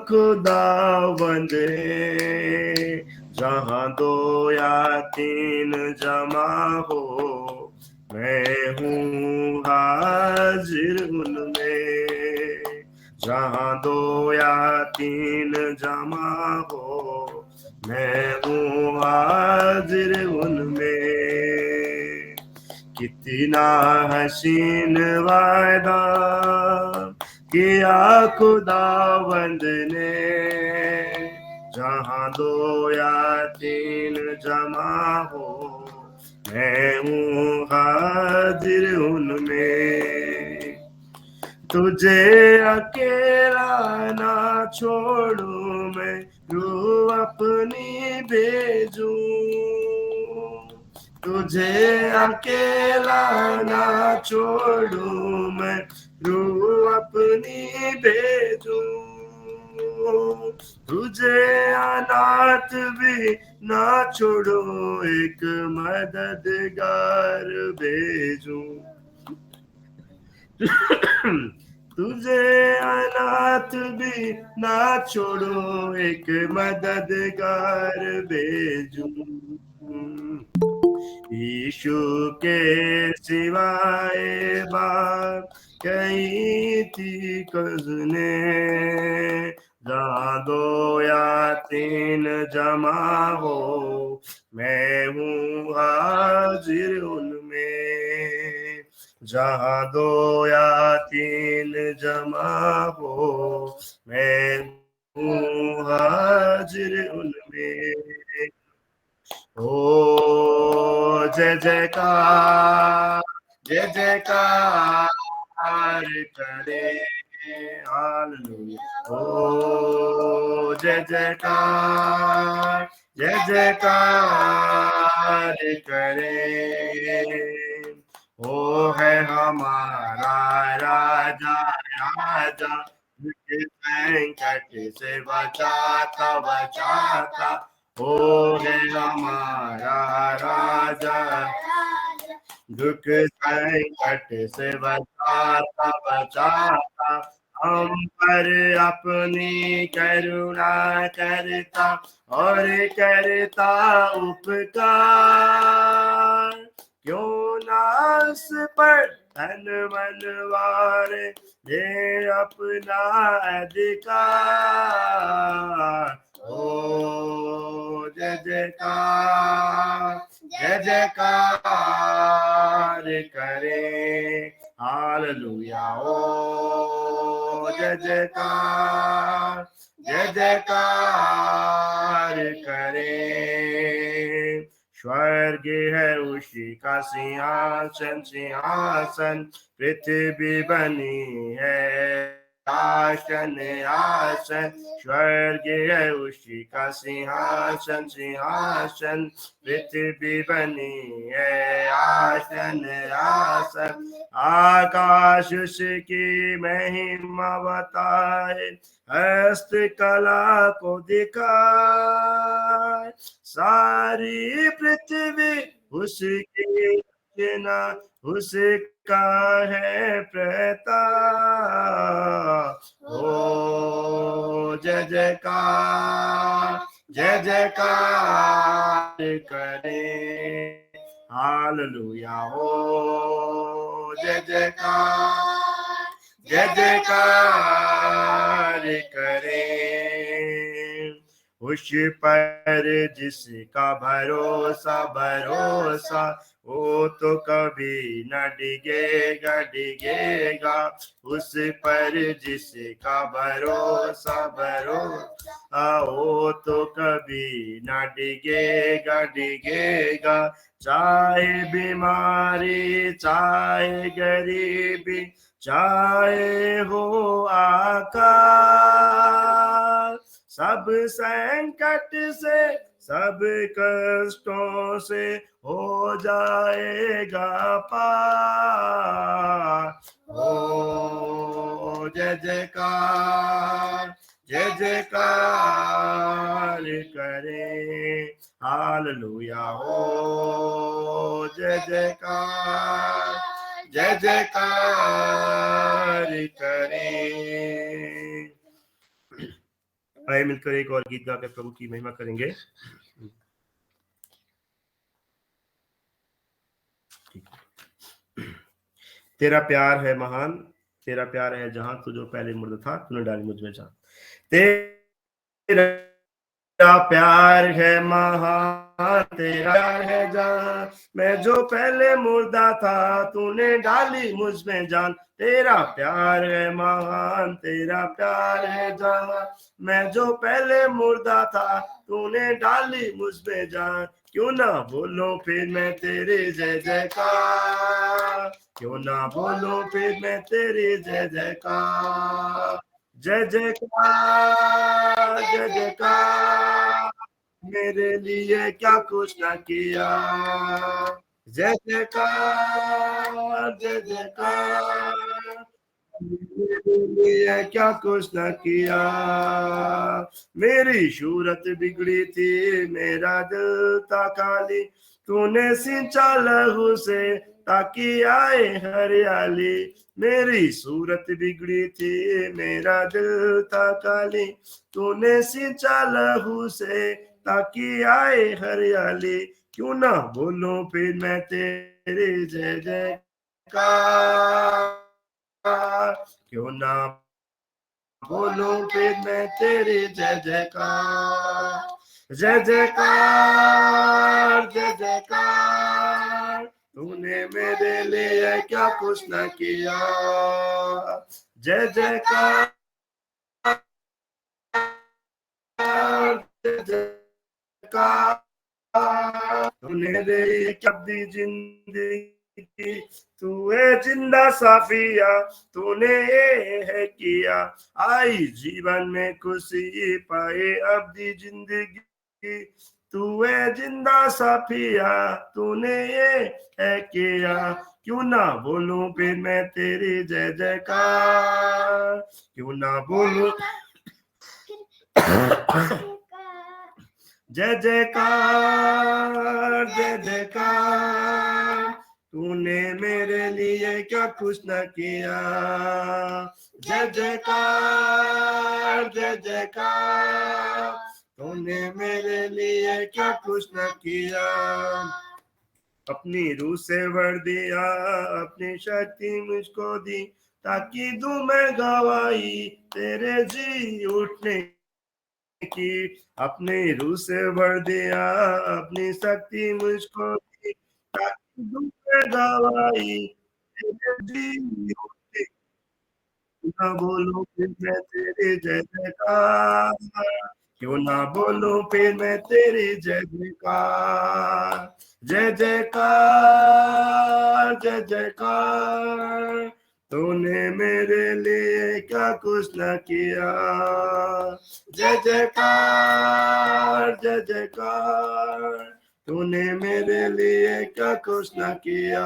खुदावंद है। जहाँ दो या तीन जमा हो मैं हूँ हाजिर उनमें। जहाँ दो या तीन जमा हो मैं हूँ हाजिर उनमें। कितना हसीन वादा किया खुदावंद ने। जहाँ दो या तीन जमा हो मैं हूँ हाजिर उनमें। तुझे अकेला ना छोड़ू मैं रूह अपनी भेजूं। तुझे अकेला ना छोड़ू मैं रूह अपनी भेजूं। तुझे अनाथ भी ना छोड़ो एक मददगार भेजूं। तुझे अनाथ भी ना छोड़ो एक मददगार भेजूं। यीशु के सिवाय बात कही थी किसने। जहाँ दो या तीन जमा हो मैं हूँ हाजिर उनमें। जहाँ दो या तीन जमा हो मैं हूँ हाजिर उनमें। ओ जय जयकार जय जयकार करे हालेलुया। ओ जय जयकार जय जयकार करे। ओ है हमारा राजा राजा संकट से बचाता बचाता। ओ है हमारा राजा दुख संकट से बचाता बचाता। हम पर अपनी करुणा करता और करता उपकार। क्यों ना उस पर धन मनवारे दे अपना अधिकार। ओ जय जयकार जय जयकार करे हालेलुया। ओ जय जयकार जय जयकार करे। स्वर्ग है उसी का सिंहासन सिंहासन पृथ्वी बनी है आसन आसन। स्वर्ग है उसी का सिंहासन सिंहासन पृथ्वी बनी है आसन आसन। आकाश उसकी महिमा बताए हस्त कला को दिखाए। सारी पृथ्वी उसकी रचना उसका है प्रताप। ओ जय जयकार जय जयकार करे हालेलुया। ओ जय जयकार जय जयकार करे। उस पर जिसका भरोसा भरोसा वो तो कभी न डिगेगा डिगेगा। उस पर जिसका भरोसा भरोसा वो तो कभी न डिगेगा डिगेगा। चाहे बीमारी चाहे गरीबी चाहे हो आकाश। सब संकट से सब कष्टों से हो जाएगा पार। ओ जय जयकार जय जयकार करे हालेलुया। ओ जय जयकार जय जयकार करे। आइए मिलकर एक और गीत गाकर प्रभु की महिमा करेंगे। तेरा प्यार है महान, तेरा प्यार है जहां, तू जो पहले मुर्दा था तूने डाली मुझ में जान। तेरा प्यार है महान, तेरा प्यार है जहां, मैं जो पहले मुर्दा था तूने डाली मुझ में जान। तेरा प्यार है महान, तेरा प्यार है जहां, मैं जो पहले मुर्दा था तूने डाली मुझ में जान। क्यों ना बोलो फिर मैं तेरे जय जयकार, क्यों ना बोलो फिर मैं तेरे जय जयकार। जय जयकार जय जयकार, मेरे लिए क्या कुछ न किया। जय जयकार जय जयकार, मेरे लिए क्या कुछ न किया। मेरी सूरत बिगड़ी थी, मेरा दिल था खाली, तूने सिंचा लहू से ताकि आए हरियाली। मेरी सूरत बिगड़ी थी, मेरा दिल था खाली, तूने सिंचा लहू से ताकि आए हरियाली। क्यों ना बोलूं फिर मैं तेरे जय जयकार, क्यों ना बोलूं फिर मैं तेरी जय जयकार। जय जयकार जय जयकार, तूने मेरे लिए क्या कुछ न किया। जय जयकार जय जयकार, तूने मेरे क्या दी जिंदगी, तू है जिंदा साफिया, तूने ये है किया। आई जीवन में खुशी पाए अब दी जिंदगी, तू है जिंदा साफिया, तूने ये है किया। क्यों ना बोलूं फिर मैं तेरी जय जयकार, क्यों ना बोलूं जय जयकार जय जयकार, तूने मेरे लिए क्या कुछ न किया। जय जयकार जय जयकार, तूने मेरे लिए क्या कुछ न किया। अपनी रूह से भर दिया, अपनी शक्ति मुझको दी, ताकि दूं मैं गवाही तेरे जी उठने की। अपनी रूह से भर दिया, अपनी शक्ति मुझको दी, ताकि दूं मैं गवाही तेरे जी उठने की। ना बोलूं फिर मैं तेरी जय जयकार, क्यों ना बोलूं फिर मैं तेरी जय जयकार। जय जयकार जय जयकार, तूने मेरे लिए क्या कुछ न किया। जय जयकार जय जयकार, तूने मेरे लिए क्या कुछ न किया।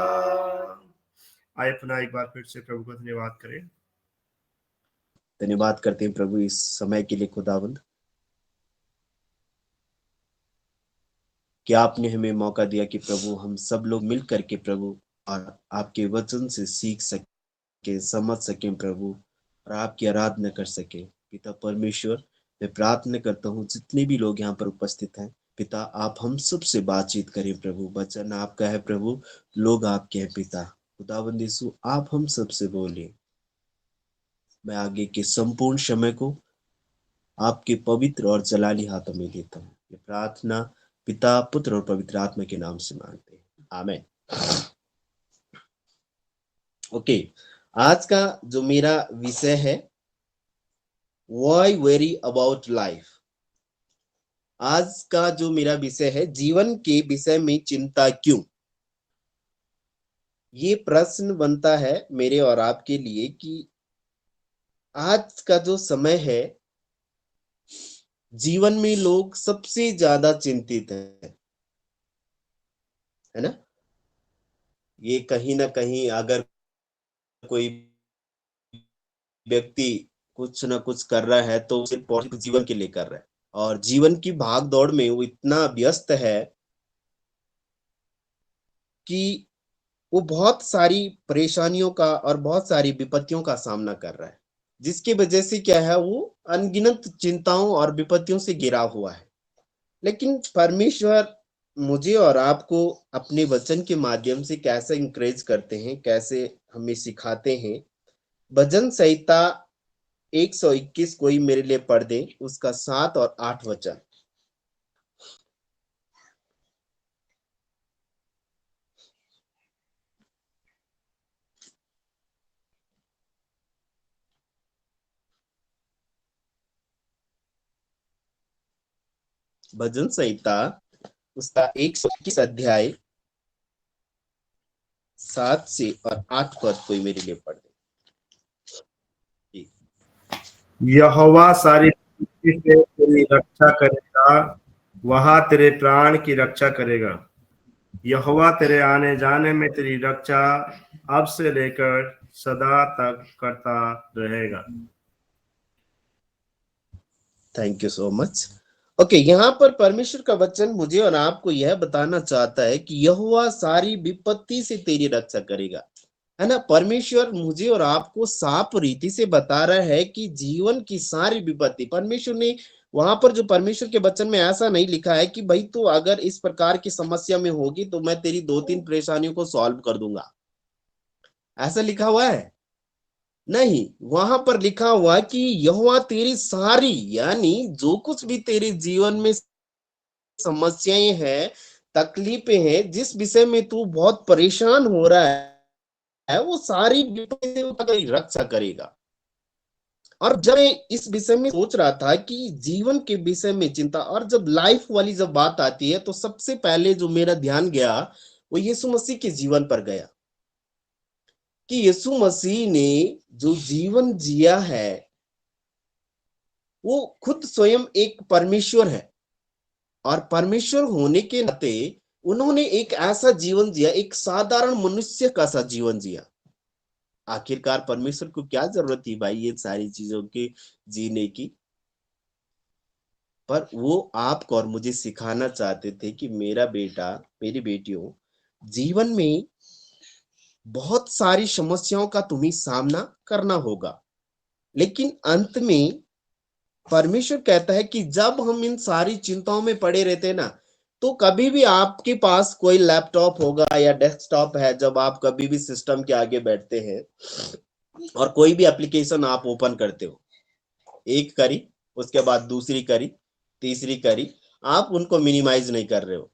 आइए पुनः एक बार फिर से प्रभु को धन्यवाद करें। धन्यवाद करते हैं प्रभु इस समय के लिए खुदावंद, कि आपने हमें मौका दिया कि प्रभु हम सब लोग मिल करके प्रभु और आपके वचन से सीख सके, समझ सके प्रभु, और आपकी आराधना कर सके। पिता परमेश्वर, मैं प्रार्थना करता हूँ जितने भी लोग यहाँ पर उपस्थित हैं पिता, आप हम सब से बातचीत करें प्रभु। वचन आपका है प्रभु, लोग आपके हैं पिता। खुदावंद यीशु, आप हम सब से बोले। मैं आगे के संपूर्ण समय को आपके पवित्र और जलाली हाथों में देता हूँ। ये प्रार्थना पिता, पुत्र और पवित्र आत्मा के नाम से मांगते हैं, आमीन। ओके, आज का जो मेरा विषय है, व्हाई वेरी अबाउट लाइफ। आज का जो मेरा विषय है, जीवन के विषय में चिंता क्यों। ये प्रश्न बनता है मेरे और आपके लिए कि आज का जो समय है, जीवन में लोग सबसे ज्यादा चिंतित है ना। ये कहीं ना कहीं अगर कोई व्यक्ति कुछ ना कुछ कर रहा है तो सिर्फ पॉजिटिव जीवन के लिए कर रहा है, और जीवन की भाग दौड़ में वो इतना व्यस्त है कि वो बहुत सारी परेशानियों का और बहुत सारी विपत्तियों का सामना कर रहा है। जिसकी वजह से क्या है, वो अनगिनत चिंताओं और विपत्तियों से घिरा हुआ है। लेकिन परमेश्वर मुझे और आपको अपने वचन के माध्यम से कैसे इंकरेज करते हैं, कैसे हमें सिखाते हैं। भजन संहिता 121 कोई मेरे लिए पढ़ दे, उसका 7 और 8 वचन। भजन संहिता उसका 121 अध्याय 7 से और 8 पद कोई मेरे लिए पढ़ दे। यहोवा सारी पृथ्वी से तेरी रक्षा करेगा, वहां तेरे प्राण की रक्षा करेगा। यहोवा तेरे आने जाने में तेरी रक्षा अब से लेकर सदा तक करता रहेगा। Thank you so much. Okay, यहाँ पर परमेश्वर का वचन मुझे और आपको यह बताना चाहता है कि यहोवा सारी विपत्ति से तेरी रक्षा करेगा, है ना। परमेश्वर मुझे और आपको साफ रीति से बता रहा है कि जीवन की सारी विपत्ति, परमेश्वर ने वहां पर जो परमेश्वर के वचन में ऐसा नहीं लिखा है कि भाई तू अगर इस प्रकार की समस्या में होगी तो मैं तेरी 2-3 परेशानियों को सॉल्व कर दूंगा, ऐसा लिखा हुआ है नहीं। वहां पर लिखा हुआ कि यहोवा तेरी सारी, यानी जो कुछ भी तेरे जीवन में समस्याएं हैं, तकलीफें हैं, जिस विषय में तू बहुत परेशान हो रहा है, वो सारी विपत्ति से तेरी रक्षा करेगा। और जब मैं इस विषय में सोच रहा था कि जीवन के विषय में चिंता, और जब लाइफ वाली जब बात आती है तो सबसे पहले जो मेरा ध्यान गया वो यीशु मसीह के जीवन पर गया, कि यीशु मसीह ने जो जीवन जिया है वो खुद स्वयं एक परमेश्वर है, और परमेश्वर होने के नाते उन्होंने एक ऐसा जीवन जिया, एक साधारण मनुष्य का सा जीवन जिया। आखिरकार परमेश्वर को क्या जरूरत थी भाई ये सारी चीजों के जीने की, पर वो आपको और मुझे सिखाना चाहते थे कि मेरा बेटा, मेरी बेटियों, जीवन में बहुत सारी समस्याओं का तुम्हें सामना करना होगा, लेकिन अंत में परमेश्वर कहता है कि जब हम इन सारी चिंताओं में पड़े रहते हैं ना, तो कभी भी आपके पास कोई लैपटॉप होगा या डेस्कटॉप है, जब आप कभी भी सिस्टम के आगे बैठते हैं और कोई भी एप्लीकेशन आप ओपन करते हो, एक करी, उसके बाद दूसरी करी, तीसरी करी, आप उनको मिनिमाइज नहीं कर रहे हो।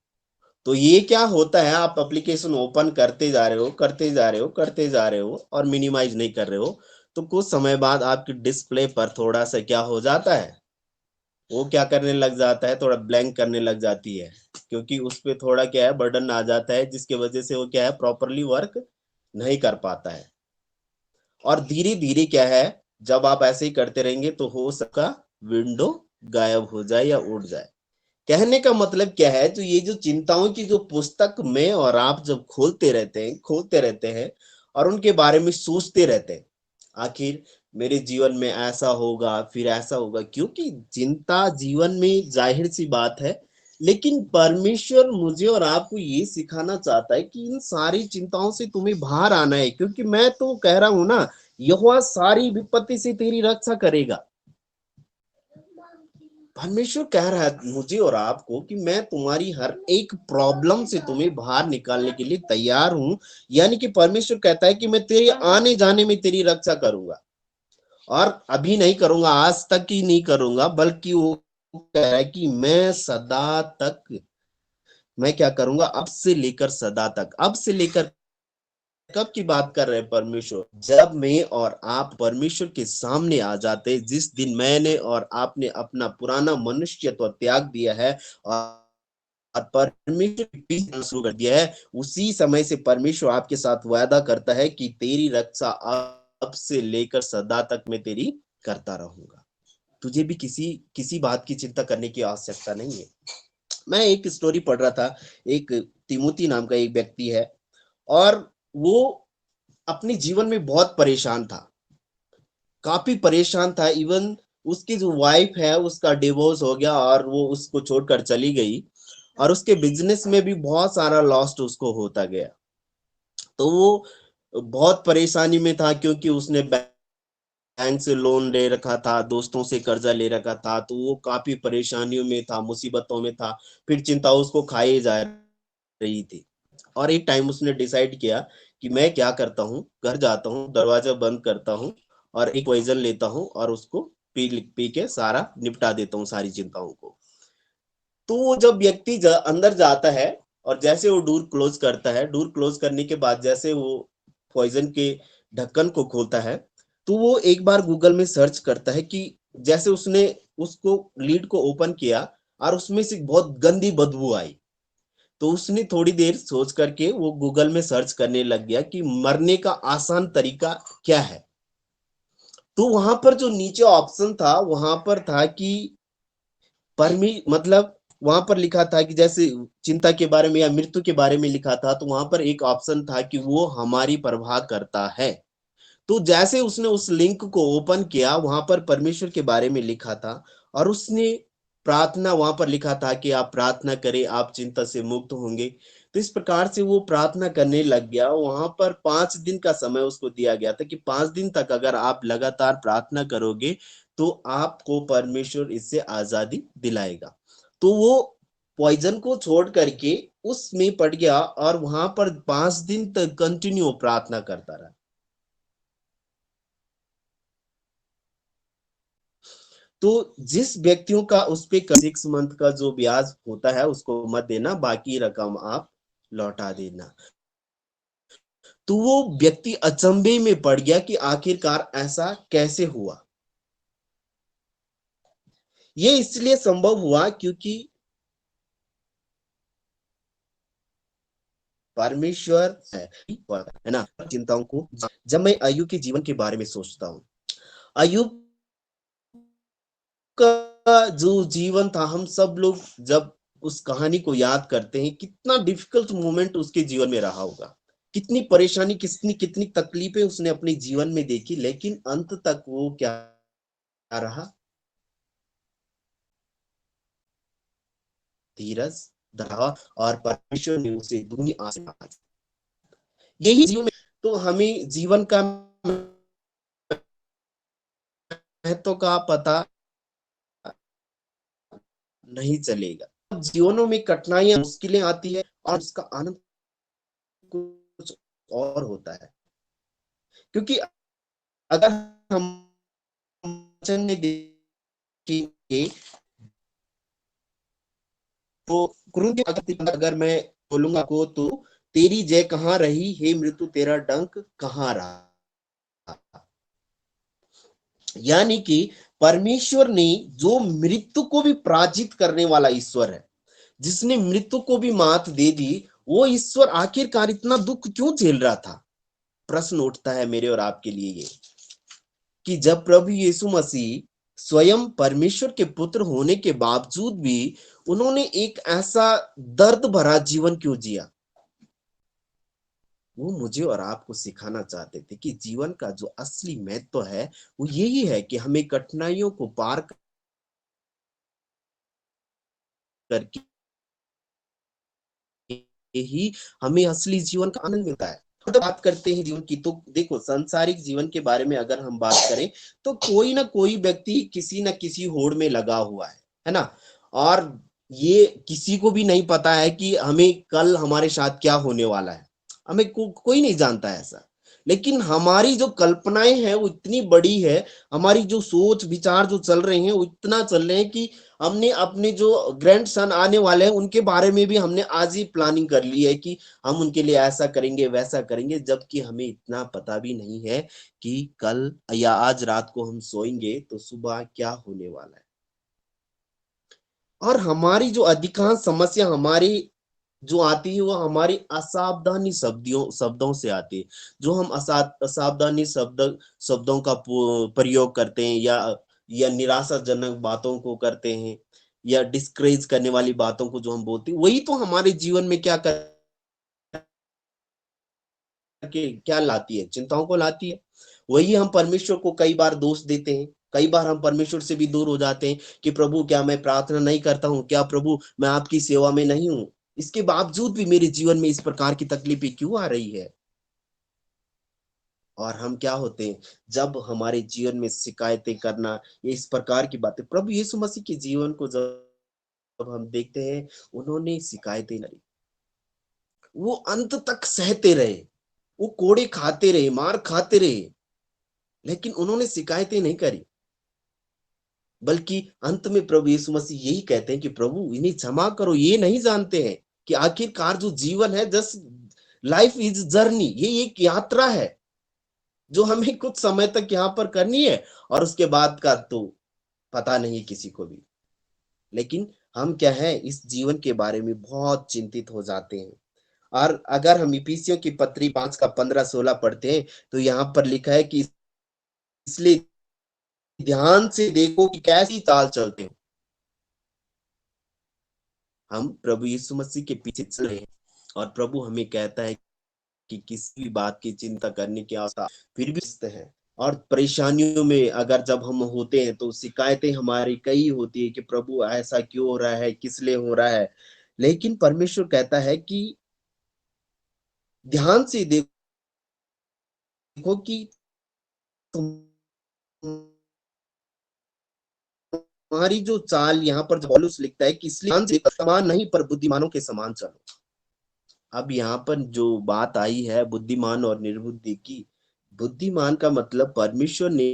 तो ये क्या होता है, आप एप्लीकेशन ओपन करते जा रहे हो, करते जा रहे हो, करते जा रहे हो और मिनिमाइज नहीं कर रहे हो, तो कुछ समय बाद आपकी डिस्प्ले पर थोड़ा सा क्या हो जाता है, वो क्या करने लग जाता है, थोड़ा ब्लैंक करने लग जाती है, क्योंकि उस पे थोड़ा क्या है, बर्डन आ जाता है, जिसके वजह से वो क्या है, प्रॉपरली वर्क नहीं कर पाता है। और धीरे धीरे क्या है, जब आप ऐसे ही करते रहेंगे तो हो सकता विंडो गायब हो जाए या उड़ जाए। कहने का मतलब क्या है, तो ये जो चिंताओं की जो पुस्तक में और आप जब खोलते रहते हैं और उनके बारे में सोचते रहते हैं, आखिर मेरे जीवन में ऐसा होगा, फिर ऐसा होगा, क्योंकि चिंता जीवन में जाहिर सी बात है। लेकिन परमेश्वर मुझे और आपको ये सिखाना चाहता है कि इन सारी चिंताओं से तुम्हें बाहर आना है, क्योंकि मैं तो कह रहा हूं ना, यहोवा सारी विपत्ति से तेरी रक्षा करेगा। परमेश्वर कह रहा है मुझे और आपको कि मैं तुम्हारी हर एक प्रॉब्लम से तुम्हें बाहर निकालने के लिए तैयार हूं। यानी कि परमेश्वर कहता है कि मैं तेरे आने जाने में तेरी रक्षा करूंगा, और अभी नहीं करूंगा, आज तक ही नहीं करूंगा, बल्कि वो कह रहा है कि मैं सदा तक, मैं क्या करूंगा, अब से लेकर सदा तक। अब से लेकर कब की बात कर रहे हैं परमेश्वर, जब मैं और आप परमेश्वर के सामने आ जाते हैं, जिस दिन मैंने और आपने अपना पुराना मनुष्यत्व त्याग दिया है और परमेश्वर के पीछे चलना शुरू कर दिया है, उसी समय से परमेश्वर आपके साथ वादा करता है कि तेरी रक्षा अब से लेकर सदा तक मैं तेरी करता रहूंगा। तुझे भी किसी किसी बात की चिंता करने की आवश्यकता नहीं है। मैं एक स्टोरी पढ़ रहा था, एक तिमोथी नाम का एक व्यक्ति है, और वो अपने जीवन में बहुत परेशान था, काफी परेशान था। इवन उसकी जो वाइफ है उसका डिवोर्स हो गया और वो उसको छोड़कर चली गई, और उसके बिजनेस में भी बहुत सारा लॉस्ट उसको होता गया। तो वो बहुत परेशानी में था, क्योंकि उसने बैंक से लोन ले रखा था, दोस्तों से कर्जा ले रखा था, तो वो काफी परेशानियों में था, मुसीबतों में था। फिर चिंता उसको खाए जा रही थी। और एक टाइम उसने डिसाइड किया कि मैं क्या करता हूँ, घर जाता हूँ, दरवाजा बंद करता हूँ और एक पॉइजन लेता हूँ और उसको पी पी के सारा निपटा देता हूँ, सारी चिंताओं को। तो वो जब व्यक्ति अंदर जाता है और जैसे वो डोर क्लोज करता है, डोर क्लोज करने के बाद जैसे वो पॉइजन के ढक्कन को खोलता है, तो वो एक बार गूगल में सर्च करता है कि जैसे उसने उसको लीड को ओपन किया और उसमें से बहुत गंदी बदबू आई। तो उसने थोड़ी देर सोच करके वो गूगल में सर्च करने लग गया कि मरने का आसान तरीका क्या है। तो वहां पर जो नीचे ऑप्शन था, वहां पर था कि मतलब वहां पर लिखा था कि जैसे चिंता के बारे में या मृत्यु के बारे में लिखा था, तो वहां पर एक ऑप्शन था कि वो हमारी परवाह करता है। तो जैसे उसने उस लिंक को ओपन किया, वहां पर परमेश्वर के बारे में लिखा था और उसने प्रार्थना वहां पर लिखा था कि आप प्रार्थना करें, आप चिंता से मुक्त होंगे। तो इस प्रकार से वो प्रार्थना करने लग गया। वहां पर 5 दिन का समय उसको दिया गया था कि 5 दिन तक अगर आप लगातार प्रार्थना करोगे तो आपको परमेश्वर इससे आजादी दिलाएगा। तो वो पॉइजन को छोड़ करके उसमें पड़ गया और वहां पर 5 दिन तक कंटिन्यू प्रार्थना करता रहा। तो जिस व्यक्तियों का उस पे 6 मंथ का जो ब्याज होता है उसको मत देना, बाकी रकम आप लौटा देना। तो वो व्यक्ति अचंभे में पड़ गया कि आखिरकार ऐसा कैसे हुआ। ये इसलिए संभव हुआ क्योंकि परमेश्वर है ना चिंताओं को। जब मैं अय्यूब के जीवन के बारे में सोचता हूँ, अय्यूब का जो जीवन था, हम सब लोग जब उस कहानी को याद करते हैं, कितना डिफिकल्ट मोमेंट उसके जीवन में रहा होगा, कितनी परेशानी, कितनी कितनी तकलीफें उसने अपने जीवन में देखी, लेकिन अंत तक वो क्या रहा, धीरज धरा और परमेश्वर ने उसे दुनी आसमान। यही जीवन में तो हमें जीवन का महत्व का पता नहीं चलेगा। जीवनों में कठिनाइयां, मुश्किलें आती है और उसका आनंद कुछ और होता है। क्योंकि अगर हम वचन में देखेंगे तो अगर मैं बोलूंगा को तो तेरी जय कहाँ रही हे मृत्यु, तेरा डंक कहाँ रहा। यानी कि परमेश्वर ने, जो मृत्यु को भी पराजित करने वाला ईश्वर है, जिसने मृत्यु को भी मात दे दी, वो ईश्वर आखिरकार इतना दुख क्यों झेल रहा था। प्रश्न उठता है मेरे और आपके लिए ये, कि जब प्रभु यीशु मसीह स्वयं परमेश्वर के पुत्र होने के बावजूद भी उन्होंने एक ऐसा दर्द भरा जीवन क्यों जिया। वो मुझे और आपको सिखाना चाहते थे कि जीवन का जो असली महत्व है वो यही है कि हमें कठिनाइयों को पार करके ही हमें असली जीवन का आनंद मिलता है। तो बात करते हैं जीवन की, तो देखो सांसारिक जीवन के बारे में अगर हम बात करें तो कोई ना कोई व्यक्ति किसी ना किसी होड़ में लगा हुआ है ना। और ये किसी को भी नहीं पता है कि हमें कल हमारे साथ क्या होने वाला है। हमें कोई नहीं जानता है ऐसा। लेकिन हमारी जो कल्पनाएं हैं वो इतनी बड़ी है, हमारी जो सोच विचार जो चल रहे हैं वो इतना चल रहे हैं कि हमने अपने जो ग्रैंड सन आने वाले हैं उनके बारे में भी हमने आज ही प्लानिंग कर ली है कि हम उनके लिए ऐसा करेंगे वैसा करेंगे, जबकि हमें इतना पता भी नहीं है कि कल या आज रात को हम सोएंगे तो सुबह क्या होने वाला है। और हमारी जो अधिकांश समस्या हमारी जो आती है वो हमारी असावधानी शब्दों से आती है। जो हम असावधानी शब्दों का प्रयोग करते हैं या निराशाजनक बातों को करते हैं या डिस्करेज करने वाली बातों को जो हम बोलते हैं, वही तो हमारे जीवन में क्या लाती है, चिंताओं को लाती है। वही हम परमेश्वर को कई बार दोष देते हैं, कई बार हम परमेश्वर से भी दूर हो जाते हैं कि प्रभु क्या मैं प्रार्थना नहीं करता हूँ, क्या प्रभु मैं आपकी सेवा में नहीं हूँ, इसके बावजूद भी मेरे जीवन में इस प्रकार की तकलीफें क्यों आ रही है। और हम क्या होते हैं, जब हमारे जीवन में शिकायतें करना, ये इस प्रकार की बातें, प्रभु यीशु मसीह के जीवन को जब हम देखते हैं, उन्होंने शिकायतें करी, वो अंत तक सहते रहे, वो कोड़े खाते रहे, मार खाते रहे, लेकिन उन्होंने शिकायतें नहीं करी। बल्कि अंत में प्रभु यीशु मसीह यही कहते हैं कि प्रभु इन्हें क्षमा करो, ये नहीं जानते हैं कि आखिरकार जो जीवन है, जस्ट लाइफ इज जर्नी, ये एक यात्रा है जो हमें कुछ समय तक यहाँ पर करनी है, और उसके बाद का तो पता नहीं किसी को भी। लेकिन हम क्या है, इस जीवन के बारे में बहुत चिंतित हो जाते हैं। और अगर हम इफिसियों की पत्री 5 का 15-16 पढ़ते हैं, तो यहाँ पर लिखा है कि इसलिए ध्यान से देखो कि कैसी चाल चलते हो। हम प्रभु यीशु मसीह के पीछे चल रहे हैं, और प्रभु हमें कहता है कि किसी भी बात की चिंता करने की आवश्यकता फिर भी स्थित है। और परेशानियों में अगर जब हम होते हैं, तो शिकायतें हमारी कई होती है कि प्रभु ऐसा क्यों हो रहा है, किस लिए हो रहा है। लेकिन परमेश्वर कहता है कि ध्यान से देखो कि तुम्हारी जो चाल, यहाँ पर जब पौलुस लिखता है कि इसलिए ध्यान से समान नहीं पर बुद्धिमानों के समान चलो। अब यहाँ पर जो बात आई है बुद्धिमान और निर्बुद्धि की, बुद्धिमान का मतलब परमेश्वर ने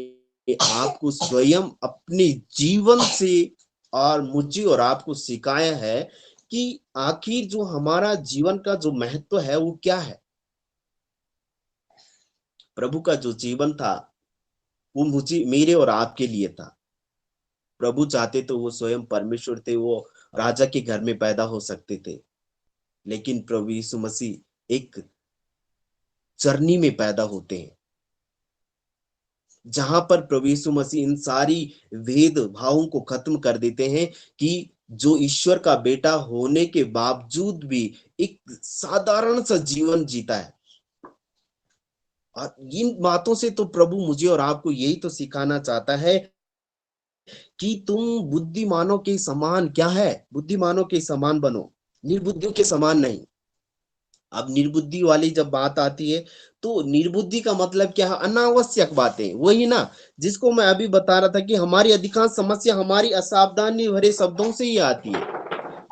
आपको स्वयं अपने जीवन से और मुझे और आपको सिखाया है कि आखिर जो हमारा जीवन का जो महत्व है वो क्या है। प्रभु का जो जीवन था वो मुझे, मेरे और आपके लिए था। प्रभु चाहते तो वो स्वयं परमेश्वर थे, वो राजा के घर में पैदा हो सकते थे, लेकिन प्रभु यीशु मसीह एक चरनी में पैदा होते हैं, जहां पर प्रभु यीशु मसीह इन सारी भेद भावों को खत्म कर देते हैं कि जो ईश्वर का बेटा होने के बावजूद भी एक साधारण सा जीवन जीता है। और इन बातों से तो प्रभु मुझे और आपको यही तो सिखाना चाहता है कि तुम बुद्धिमानों के समान, क्या है, बुद्धिमानों के समान बनो, निर्बुद्धियों के समान नहीं। अब निर्बुद्धि वाली जब बात आती है, तो निर्बुद्धि का मतलब क्या है, अनावश्यक बातें, वही ना जिसको मैं अभी बता रहा था कि हमारी अधिकांश समस्या हमारी असावधानी भरे शब्दों से ही आती है।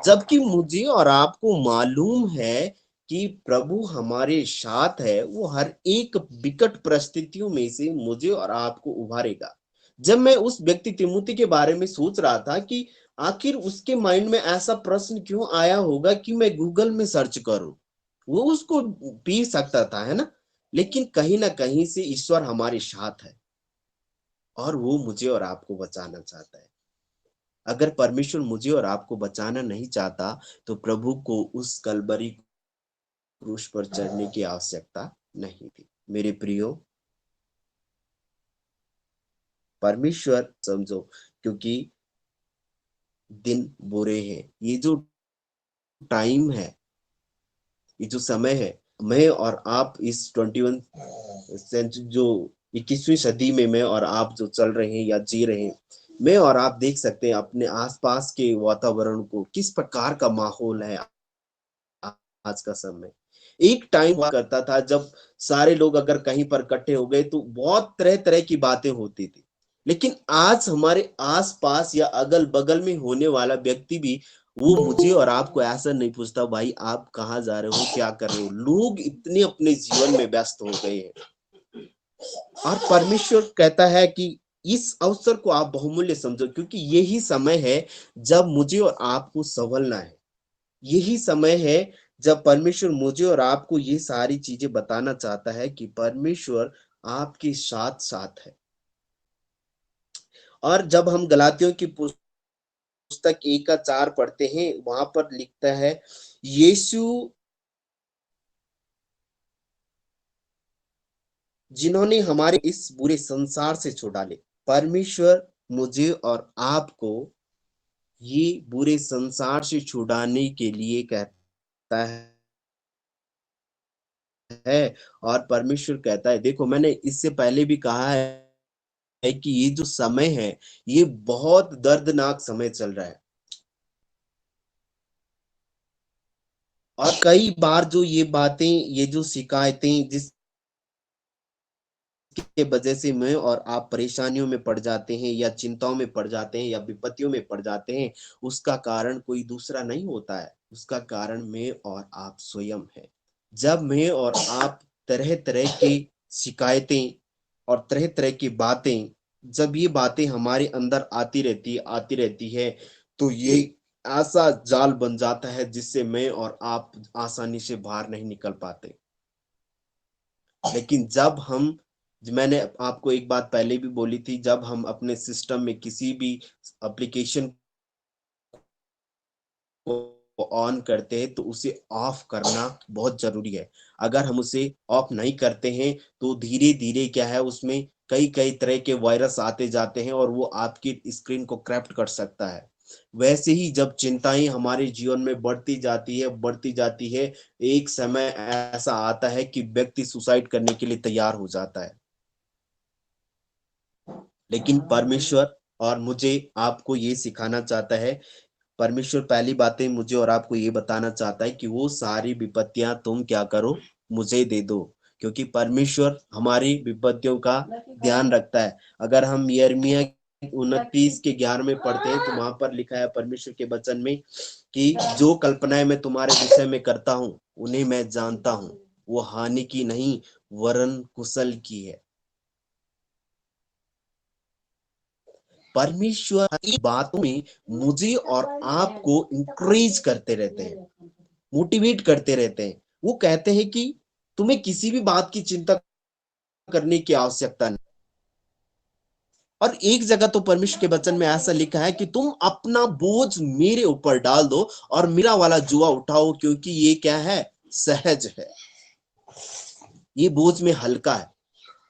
जबकि मुझे और आपको मालूम है कि प्रभु हमारे साथ है, वो हर एक विकट परिस्थितियों में से मुझे और आपको उभारेगा। जब मैं उस व्यक्ति तिमुथी के बारे में सोच रहा था कि आखिर उसके माइंड में ऐसा प्रश्न क्यों आया होगा कि मैं गूगल में सर्च करूं, वो उसको पी सकता था, है ना। लेकिन कहीं ना कहीं से ईश्वर हमारे साथ है, और वो मुझे और आपको बचाना चाहता है। अगर परमेश्वर मुझे और आपको बचाना नहीं चाहता, तो प्रभु को उस कलवरी क्रूस पर चढ़ने की आवश्यकता नहीं थी। मेरे प्रियो, परमेश्वर समझो, क्योंकि दिन बुरे हैं, ये जो टाइम है, ये जो समय है, मैं और आप इस 21 सेंचुरी, जो 21वीं सदी में मैं और आप जो चल रहे हैं या जी रहे हैं, मैं और आप देख सकते हैं अपने आसपास के वातावरण को, किस प्रकार का माहौल है आज का समय। एक टाइम हुआ करता था जब सारे लोग अगर कहीं पर इकट्ठे हो गए तो बहुत तरह तरह की बातें होती थी। लेकिन आज हमारे आसपास या अगल बगल में होने वाला व्यक्ति भी वो मुझे और आपको ऐसा नहीं पूछता, भाई आप कहाँ जा रहे हो, क्या कर रहे हो। लोग इतने अपने जीवन में व्यस्त हो गए हैं। और परमेश्वर कहता है कि इस अवसर को आप बहुमूल्य समझो, क्योंकि यही समय है जब मुझे और आपको संभलना है। यही समय है जब परमेश्वर मुझे और आपको ये सारी चीजें बताना चाहता है कि परमेश्वर आपके साथ साथ है। और जब हम गलातियों की पुस्तक 1:4 पढ़ते हैं, वहां पर लिखता है, यीशु जिन्होंने हमारे इस बुरे संसार से छुड़ा ले। परमेश्वर मुझे और आपको ये बुरे संसार से छुड़ाने के लिए कहता है। और परमेश्वर कहता है, देखो मैंने इससे पहले भी कहा है कि ये जो समय है, ये बहुत दर्दनाक समय चल रहा है। और कई बार जो ये बातें, ये जो शिकायतें जिस जिसके वजह से मैं और आप परेशानियों में पड़ जाते हैं या चिंताओं में पड़ जाते हैं या विपत्तियों में पड़ जाते हैं, उसका कारण कोई दूसरा नहीं होता है, उसका कारण मैं और आप स्वयं है। जब मैं और आप तरह-तरह की शिकायतें और तरह-तरह की बातें, जब ये बातें हमारे अंदर आती रहती है, तो ये ऐसा जाल बन जाता है जिससे मैं और आप आसानी से बाहर नहीं निकल पाते। लेकिन जब हम मैंने आपको एक बात पहले भी बोली थी, जब हम अपने सिस्टम में किसी भी एप्लीकेशन को ऑन करते हैं तो उसे ऑफ करना बहुत ज़रूरी है। अगर हम उसे ऑफ नहीं करते हैं तो धीरे-धीरे क्या है उसमें कई-कई तरह के वायरस आते जाते हैं और वो आपकी स्क्रीन को करप्ट कर सकता है। वैसे ही जब चिंताएँ हमारे जीवन में बढ़ती जाती है, एक समय ऐसा आता है कि व्यक्ति सुसाइड करने के लिए तैयार हो जाता है। लेकिन परमेश्वर और मुझे आपको ये सिखाना चाहता है, परमेश्वर पहली बातें मुझे और आपको ये बताना चाहता है कि वो सारी विपत्तियाँ तुम क्या करो, मुझे दे दो। क्योंकि परमेश्वर हमारी विपत्तियों का ध्यान रखता है। अगर हम यिर्मयाह 29 के 11 में पढ़ते हैं तो वहाँ पर लिखा है परमेश्वर के वचन में कि जो कल्पनाएँ मैं तुम्हारे विषय में करता हूँ, उन्हें मैं जानता हूँ। वो हानि की नहीं वरन कुशल की है। परमेश्वर हर बातों में मुझे और आपको इंकरेज करते रहते हैं, मोटिवेट करते रहते हैं। वो कहते हैं कि तुम्हें किसी भी बात की चिंता करने की आवश्यकता नहीं। और एक जगह तो परमेश्वर के वचन में ऐसा लिखा है कि तुम अपना बोझ मेरे ऊपर डाल दो और मेरा वाला जुआ उठाओ क्योंकि ये क्या है? सहज है। ये बोझ में हल्का है।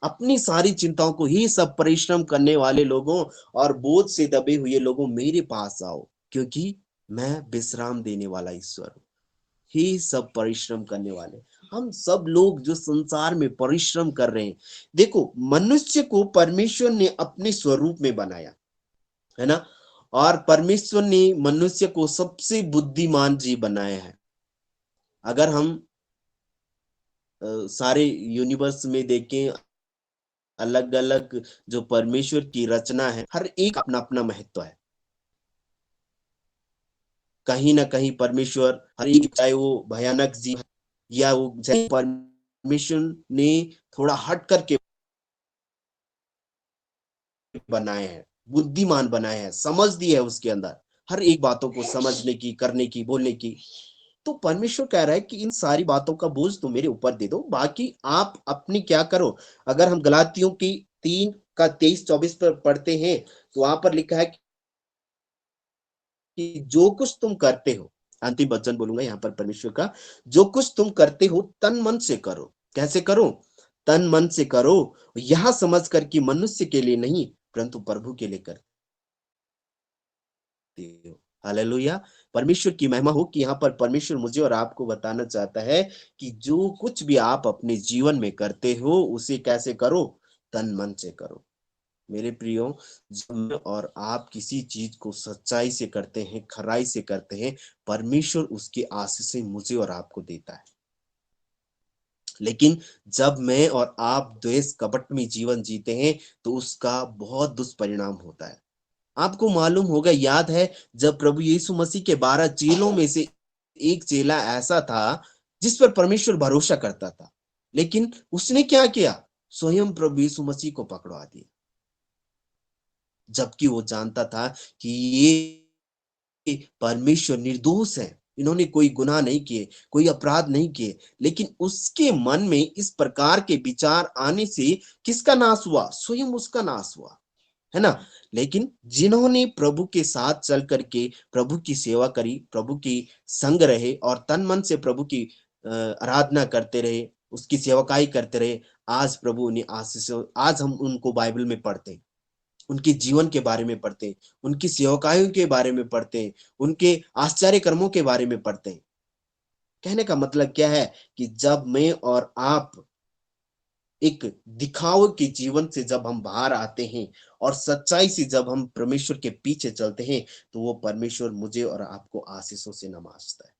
अपनी सारी चिंताओं को ही सब परिश्रम करने वाले लोगों और बोझ से दबे हुए लोगों मेरे पास आओ क्योंकि मैं विश्राम देने वाला ईश्वर हूँ। ही सब परिश्रम करने वाले हम सब लोग जो संसार में परिश्रम कर रहे हैं, देखो मनुष्य को परमेश्वर ने अपने स्वरूप में बनाया है ना, और परमेश्वर ने मनुष्य को सबसे बुद्धिमान जीव बनाया है। अगर हम सारे यूनिवर्स में देखें, अलग अलग जो परमेश्वर की रचना है, हर एक अपना अपना महत्व है। कहीं ना कहीं परमेश्वर हर एक, चाहे वो भयानक जीव है या वो परमेश्वर ने थोड़ा हट करके बनाए हैं, बुद्धिमान बनाए हैं, समझ दी है उसके अंदर हर एक बातों को समझने की, करने की, बोलने की। तो परमेश्वर कह रहा है कि इन सारी बातों का बोझ तुम मेरे ऊपर दे दो, बाकी आप अपनी क्या करो। अगर हम गलातियों की 3 का 23-24 पर पढ़ते हैं तो वहां पर लिखा है कि जो कुछ तुम करते हो, अंतिम वचन बोलूंगा यहाँ पर परमेश्वर का, जो कुछ तुम करते हो तन मन से करो। कैसे करो? तन मन से करो, यह समझ कर कि मनुष्य के लिए नहीं परंतु प्रभु के लिए करते हो। हालेलुया। परमेश्वर की महिमा हो कि यहाँ पर परमेश्वर मुझे और आपको बताना चाहता है कि जो कुछ भी आप अपने जीवन में करते हो उसे कैसे करो? तन मन से करो। मेरे प्रियो, जब मैं और आप किसी चीज को सच्चाई से करते हैं, खराई से करते हैं, परमेश्वर उसकी आशीषें मुझे और आपको देता है। लेकिन जब मैं और आप द्वेष कपट में जीवन जीते हैं तो उसका बहुत दुष्परिणाम होता है। आपको मालूम होगा, याद है जब प्रभु यीशु मसीह के 12 चेलों में से एक चेला ऐसा था जिस पर परमेश्वर भरोसा करता था, लेकिन उसने क्या किया? स्वयं प्रभु यीशु मसीह को पकड़वा दिया, जबकि वो जानता था कि ये परमेश्वर निर्दोष है, इन्होंने कोई गुनाह नहीं किए, कोई अपराध नहीं किए। लेकिन उसके मन में इस प्रकार के विचार आने से किसका नाश हुआ? स्वयं उसका नाश हुआ, है ना? लेकिन जिन्होंने प्रभु के साथ चल करके प्रभु की सेवा करी, प्रभु की संग रहे और तन मन से प्रभु की आराधना करते रहे, उसकी सेवकाई करते रहे, आज प्रभु उन्हें आशीष, आज हम उनको बाइबल में पढ़ते हैं, उनके जीवन के बारे में पढ़ते हैं, उनकी सेवकाइयों के बारे में पढ़ते हैं, उनके आश्चर्य कर्मों के बारे में पढ़ते हैं। कहने का मतलब क्या है कि जब मैं और आप एक दिखावे के जीवन से जब हम बाहर आते हैं और सच्चाई से जब हम परमेश्वर के पीछे चलते हैं तो वो परमेश्वर मुझे और आपको आशीषों से नवाजता है।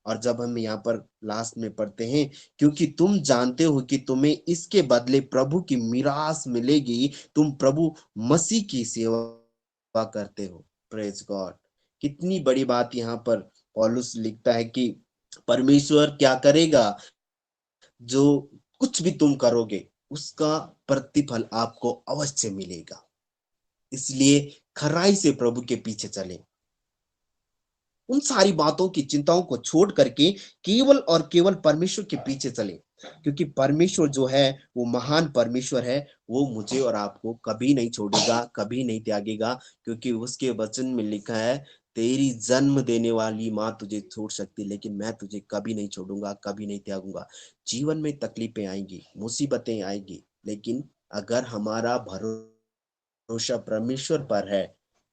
और जब हम यहाँ पर लास्ट में पढ़ते हैं, क्योंकि तुम जानते हो कि तुम्हें इसके बदले प्रभु की मीरास मिलेगी, तुम प्रभु मसीह की सेवा करते हो। Praise God. कितनी बड़ी बात यहाँ पर पौलुस लिखता है कि परमेश्वर क्या करेगा, जो कुछ भी तुम करोगे उसका प्रतिफल आपको अवश्य मिलेगा। इसलिए खराई से प्रभु के पीछे चले, उन सारी बातों की चिंताओं को छोड़ करके केवल और केवल परमेश्वर के पीछे चले, क्योंकि परमेश्वर जो है वो महान परमेश्वर है। वो मुझे और आपको कभी नहीं छोड़ेगा, कभी नहीं त्यागेगा, क्योंकि उसके वचन में लिखा है, तेरी जन्म देने वाली माँ तुझे छोड़ सकती, लेकिन मैं तुझे कभी नहीं छोड़ूंगा, कभी नहीं त्यागूंगा। जीवन में तकलीफें आएंगी, मुसीबतें आएंगी, लेकिन अगर हमारा भरोसा परमेश्वर पर है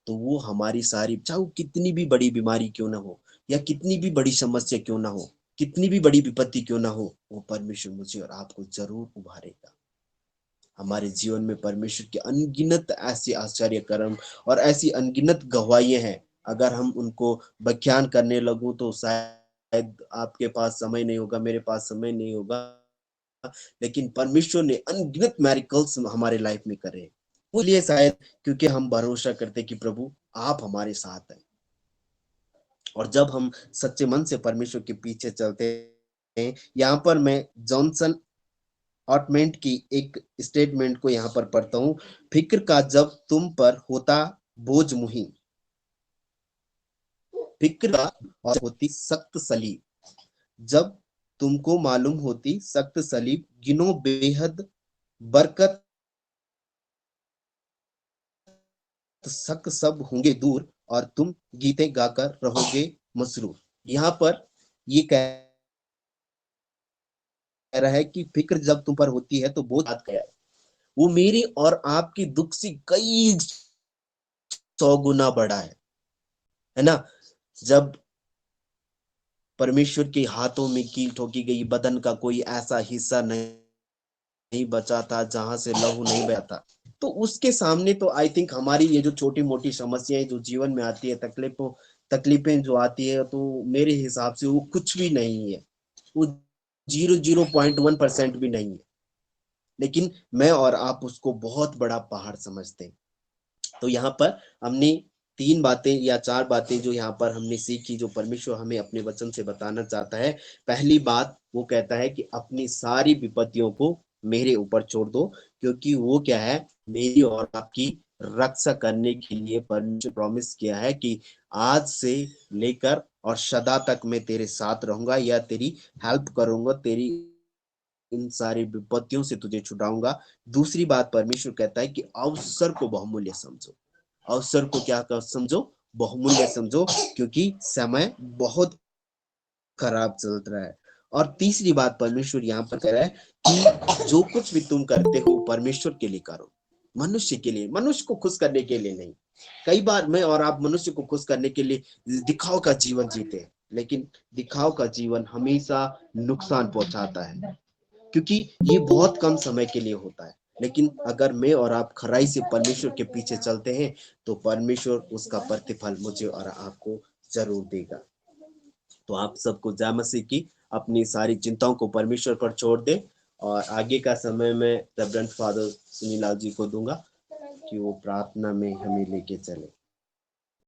तो वो हमारी सारी, चाहे वो कितनी भी बड़ी बीमारी क्यों ना हो, या कितनी भी बड़ी समस्या क्यों ना हो, कितनी भी बड़ी विपत्ति क्यों ना हो, वो परमेश्वर मुझे और आपको जरूर उभारेगा। हमारे जीवन में परमेश्वर के अनगिनत ऐसे आश्चर्य कर्म और ऐसी अनगिनत गवाहियां हैं, अगर हम उनको व्याख्यान करने लगूं तो शायद आपके पास समय नहीं होगा, मेरे पास समय नहीं होगा, लेकिन परमेश्वर ने अनगिनत मैरिकल्स हमारे लाइफ में करे हैं। वो लिए शायद क्योंकि हम भरोसा करते कि प्रभु आप हमारे साथ हैं। और जब हम सच्चे मन से परमेश्वर के पीछे चलते हैं, यहाँ पर मैं जॉनसन ऑटमेंट की एक स्टेटमेंट को यहाँ पर पढ़ता हूँ। फिक्र का जब तुम पर होता बोझ मुहिम, फिक्र का और होती सख्त सलीब, जब तुमको मालूम होती सख्त सलीब, गिनो बेहद बरकत, शक सब होंगे दूर, और तुम गीते गाकर रहोगे मसरूर। यहाँ पर ये कह रहा है कि फिक्र जब तुम पर होती है तो बोझ याद गया है, वो मेरी और आपकी दुख से कई 100 गुना बड़ा है ना। जब परमेश्वर के हाथों में कील ठोकी गई, बदन का कोई ऐसा हिस्सा नहीं बचा था जहां से लहू नहीं बहा था, तो उसके सामने तो आई थिंक हमारी ये जो छोटी मोटी समस्याएं जो जीवन में आती है, तकलीफें जो आती है, तो मेरे हिसाब से वो कुछ भी नहीं है, वो 0.1% भी नहीं है। लेकिन मैं और आप उसको बहुत बड़ा पहाड़ समझते हैं। तो यहाँ पर हमने 3 बातें या 4 बातें जो यहाँ पर हमने सीखी, जो परमेश्वर हमें अपने वचन से बताना चाहता है। पहली बात वो कहता है कि अपनी सारी विपत्तियों को मेरे ऊपर छोड़ दो, क्योंकि वो क्या है, मेरी और आपकी रक्षा करने के लिए परमेश्वर प्रॉमिस किया है कि आज से लेकर और सदा तक मैं तेरे साथ रहूंगा, या तेरी हेल्प करूंगा, तेरी इन सारी विपत्तियों से तुझे छुड़ाऊंगा। दूसरी बात परमेश्वर कहता है कि अवसर को बहुमूल्य समझो। अवसर को क्या कर समझो, बहुमूल्य समझो, क्योंकि समय बहुत खराब चल रहा है। और तीसरी बात परमेश्वर यहाँ पर कह रहा है कि जो कुछ भी तुम करते हो परमेश्वर के लिए करो, मनुष्य के लिए, मनुष्य को खुश करने के लिए नहीं। कई बार मैं और आप मनुष्य को खुश करने के लिए दिखाव का जीवन जीते हैं, लेकिन दिखाव का जीवन हमेशा नुकसान पहुंचाता है, क्योंकि ये बहुत कम समय के लिए होता है। लेकिन अगर मैं और आप खराई से परमेश्वर के पीछे चलते हैं तो परमेश्वर उसका प्रतिफल मुझे और आपको जरूर देगा। तो आप सबको जय मसीह की अपनी सारी चिंताओं को परमेश्वर पर छोड़ दे, और आगे का समय में रेवरेंड फादर सुनीलाल जी को दूंगा कि वो प्रार्थना में हमें लेके चले।